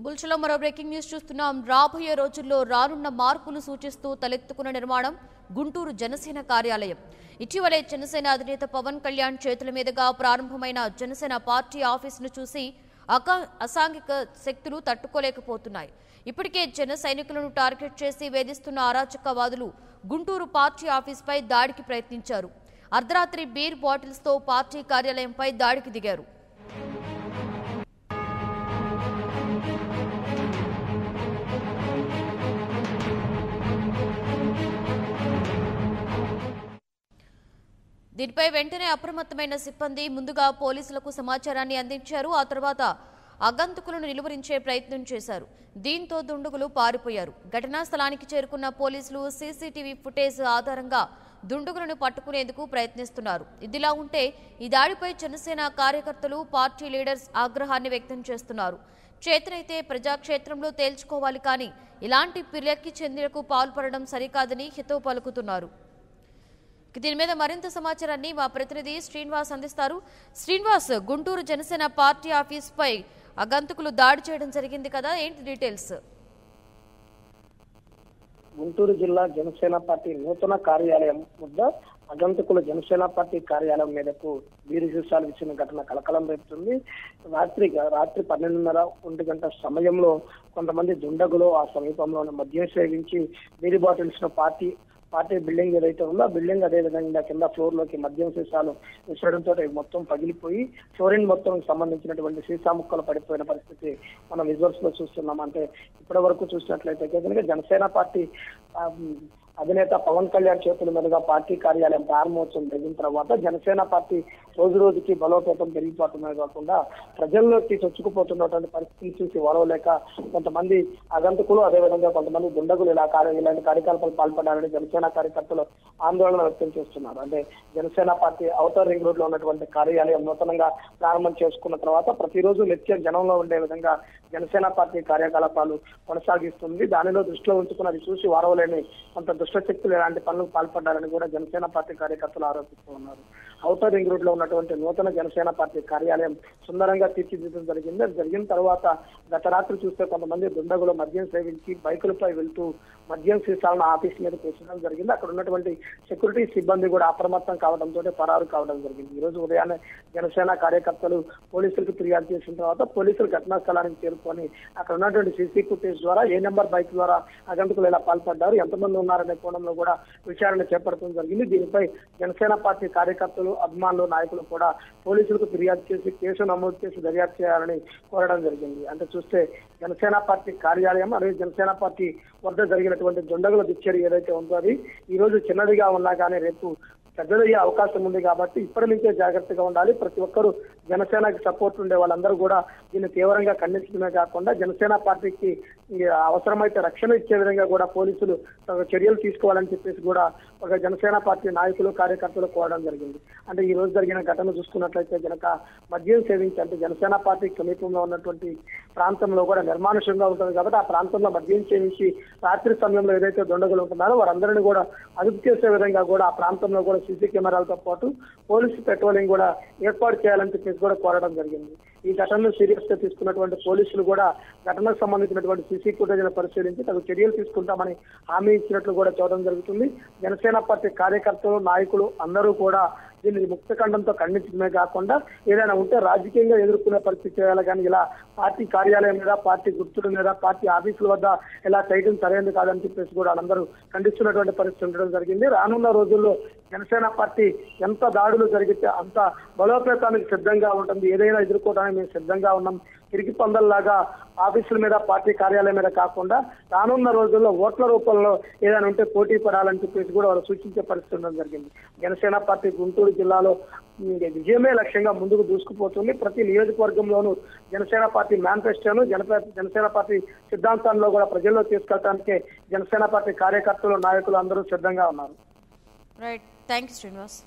బుల్షలో మరో breaking news చూస్తున్నాం. రాబోయే రోజుల్లో రానున్న మార్పులు సూచిస్తూ తలెత్తుకున్న నిర్మాణం గుంటూరు జనసేన కార్యాలయం. ఇటీవలే జనసేన అధినేత పవన్ కళ్యాణ్ చేతుల మీదుగా ప్రారంభమైన జనసేన పార్టీ ఆఫీసును చూసి అసాంఘిక శక్తులు తట్టుకోలేకపోతున్నాయి. ఇప్పటికే జన సైనికులను టార్గెట్ చేసి వేధిస్తున్న అరాచకవాదులు గుంటూరు పార్టీ ఆఫీసుపై దాడికి ప్రయత్నించారు. అర్ధరాత్రి బీర్ బాటిల్స్తో పార్టీ కార్యాలయంపై దాడికి దిగారు. దీనిపై వెంటనే అప్రమత్తమైన సిబ్బంది ముందుగా పోలీసులకు సమాచారాన్ని అందించారు. ఆ తర్వాత ఆగంతుకులను నిలువరించే ప్రయత్నం చేశారు. దీంతో దుండగులు పారిపోయారు. ఘటనా స్థలానికి చేరుకున్న పోలీసులు సీసీటీవీ ఫుటేజ్ ఆధారంగా దుండగులను పట్టుకునేందుకు ప్రయత్నిస్తున్నారు. ఇదిలా ఉంటే ఈ దాడిపై జనసేన కార్యకర్తలు, పార్టీ లీడర్స్ ఆగ్రహాన్ని వ్యక్తం చేస్తున్నారు. చేతనైతే ప్రజాక్షేత్రంలో తేల్చుకోవాలి, కానీ ఇలాంటి పిల్లకి చెందినకు పాల్పడడం సరికాదని హితవు పలుకుతున్నారు. దీని మీద మరింత సమాచారాన్ని మా ప్రతినిధి శ్రీనివాస్ అందిస్తారు. శ్రీనివాస్, గుంటూరు జనసేన పార్టీ ఆఫీస్ పై ఆగంతుకులు దాడి చేయడం జరిగింది కదా, ఏంటి డీటెయిల్స్? గుంటూరు జిల్లా జనసేన పార్టీ నూతన కార్యాలయం వద్ద ఆగంతుకులు జనసేన పార్టీ కార్యాలయం మీదకు వీరి సీసాలు ఇచ్చిన ఘటన కలకలం రేపుతుంది. రాత్రి 12:30 గంటల సమయంలో కొంతమంది దుండగులు ఆ సమీపంలోనే మద్యం సేవించి బీరి బాటిల్స్ ను పార్టీ బిల్డింగ్ ఏదైతే ఉందో ఆ బిల్డింగ్ అదే విధంగా కింద ఫ్లోర్ లోకి మద్యం సీసాలు విసరడంతో మొత్తం పగిలిపోయి ఫ్లోరిన్ మొత్తం సంబంధించినటువంటి సీసా ముక్కలు పడిపోయిన పరిస్థితి మనం విజువల్స్ లో చూస్తున్నాం. అంటే ఇప్పటి వరకు చూసినట్లయితే కనుక జనసేన పార్టీ అధినేత పవన్ కళ్యాణ్ చేతుల మీదుగా పార్టీ కార్యాలయం ప్రారంభోత్సవం జరిగిన తర్వాత జనసేన పార్టీ రోజు రోజుకి బలోపేతం పెరిగిపోవడమే కాకుండా ప్రజల్లోకి చొచ్చుకుపోతున్నటువంటి పరిస్థితిని చూసి ఓరవలేక కొంతమంది ఆగంతుకులు, అదేవిధంగా కొంతమంది దుండగులు ఇలాంటి కార్యకలాపాలు పాల్పడాలని జనసేన కార్యకర్తలు ఆందోళన వ్యక్తం చేస్తున్నారు. అంటే Janasena party outer ring road లో ఉన్నటువంటి కార్యాలయం నూతనంగా ప్రారంభం చేసుకున్న తర్వాత ప్రతిరోజు నిత్యం జనంలో ఉండే విధంగా జనసేన పార్టీ కార్యకలాపాలు కొనసాగిస్తుంది. దానిలో దృష్టిలో ఉంచుకుని అది చూసి వారవలేని కొంత దుష్టశక్తులు ఎలాంటి పనులకు పాల్పడ్డారని కూడా జనసేన పార్టీ కార్యకర్తలు ఆరోపిస్తూ ఉన్నారు. ఔటర్ రింగ్ రోడ్ లో ఉన్నటువంటి నూతన జనసేన పార్టీ కార్యాలయం సుందరంగా తీర్చిదిద్దడం జరిగింది. అది జరిగిన తర్వాత గత రాత్రి చూస్తే కొంతమంది దుండగులు మద్యం సేవించి బైకులపై వెళ్తూ మద్యం సీసాలను ఆఫీస్ మీద కూర్చడం జరిగింది. అక్కడ ఉన్నటువంటి సెక్యూరిటీ సిబ్బంది కూడా అప్రమత్తం కావడంతో పరారు కావడం జరిగింది. ఈ రోజు ఉదయాన్నే జనసేన కార్యకర్తలు పోలీసులకు ఫిర్యాదు చేసిన తర్వాత పోలీసులు ఘటనా స్థలానికి చేరుకొని అక్కడ ఉన్నటువంటి సీసీ ఫుటేజ్ ద్వారా ఏ నెంబర్ బైక్ ద్వారా ఆగంతుకులు ఎలా పాల్పడ్డారు, ఎంతమంది ఉన్నారనే కోణంలో కూడా విచారణ చేపట్టడం జరిగింది. దీనిపై జనసేన పార్టీ కార్యకర్తలు, అభిమానులు, నాయకులు కూడా పోలీసులకు ఫిర్యాదు చేసి కేసు నమోదు చేసి దర్యాప్తు చేయాలని కోరడం జరిగింది. అంటే చూస్తే జనసేన పార్టీ కార్యాలయం అలాగే జనసేన పార్టీ వద్ద జరిగినటువంటి దుండగుల దిచ్చరి ఏదైతే ఉందో అది ఈ రోజు చిన్నదిగా ఉన్నా కానీ రేపు పెద్దదయ్యే అవకాశం ఉంది. కాబట్టి ఇప్పటి నుంచే జాగ్రత్తగా ఉండాలి. ప్రతి ఒక్కరూ జనసేనకి సపోర్ట్ ఉండే వాళ్ళందరూ కూడా దీన్ని తీవ్రంగా ఖండించడమే కాకుండా జనసేన పార్టీకి అవసరమైతే రక్షణ ఇచ్చే విధంగా కూడా పోలీసులు చర్యలు తీసుకోవాలని చెప్పేసి కూడా ఒక జనసేన పార్టీ నాయకులు, కార్యకర్తలు కోరడం జరిగింది. అంటే ఈ రోజు జరిగిన ఘటన చూసుకున్నట్లయితే కనుక మద్యం సేవించి అంటే జనసేన పార్టీకి సమీపంలో ఉన్నటువంటి ప్రాంతంలో కూడా నిర్మానుష్యంగా ఉంటుంది కాబట్టి ఆ ప్రాంతంలో మద్యం సేవించి రాత్రి సమయంలో ఏదైతే దుండగులు ఉంటున్నారో వారందరినీ కూడా అదుపు చేసే విధంగా కూడా ఆ ప్రాంతంలో కూడా సీసీ కెమెరాలతో పాటు పోలీసు పెట్రోలింగ్ కూడా ఏర్పాటు చేయాలని చెప్పేసి కూడా కోరడం జరిగింది. ఈ ఘటనను సీరియస్ గా తీసుకున్నటువంటి పోలీసులు కూడా ఘటనకు సంబంధించినటువంటి సీసీ ఫుటేజ్ పరిశీలించి తగు చర్యలు తీసుకుంటామని హామీ ఇచ్చినట్లు కూడా చూడడం జరుగుతుంది. జనసేన పార్టీ కార్యకర్తలు, నాయకులు అందరూ కూడా దీన్ని ముక్తఖండంతో ఖండించడమే కాకుండా ఏదైనా ఉంటే రాజకీయంగా ఎదుర్కొనే పరిస్థితి చేయాలి, కానీ ఇలా పార్టీ కార్యాలయం మీద, పార్టీ గుర్తుల మీద, పార్టీ ఆఫీసుల వద్ద ఇలా చేయడం సరైనది కాదని చెప్పేసి కూడా వాళ్ళందరూ ఖండిస్తున్నటువంటి పరిస్థితి ఉండడం జరిగింది. రానున్న రోజుల్లో జనసేన పార్టీ ఎంత దాడులు జరిగితే అంత బలోపేతానికి సిద్ధంగా ఉంటుంది. ఏదైనా ఎదుర్కోవడానికి మేము సిద్ధంగా ఉన్నాం. తిరిగి పొందల్లాగా ఆఫీసుల మీద, పార్టీ కార్యాలయం మీద కాకుండా రానున్న రోజుల్లో ఓట్ల రూపంలో ఏదైనా ఉంటే పోటీ పడాలని చెప్పేసి కూడా వాళ్ళు సూచించే పరిస్థితి ఉండడం జరిగింది. జనసేన పార్టీ గుంటూరు జిల్లాలో విజయమే లక్ష్యంగా ముందుకు దూసుకుపోతుంది. ప్రతి నియోజకవర్గంలోనూ జనసేన పార్టీ మేనిఫెస్టోను, జనసేన పార్టీ సిద్ధాంతాల్లో కూడా ప్రజల్లో తీసుకెళ్ళడానికి జనసేన పార్టీ కార్యకర్తలు, నాయకులు అందరూ సిద్ధంగా ఉన్నారు. Right, thank you Srinivas.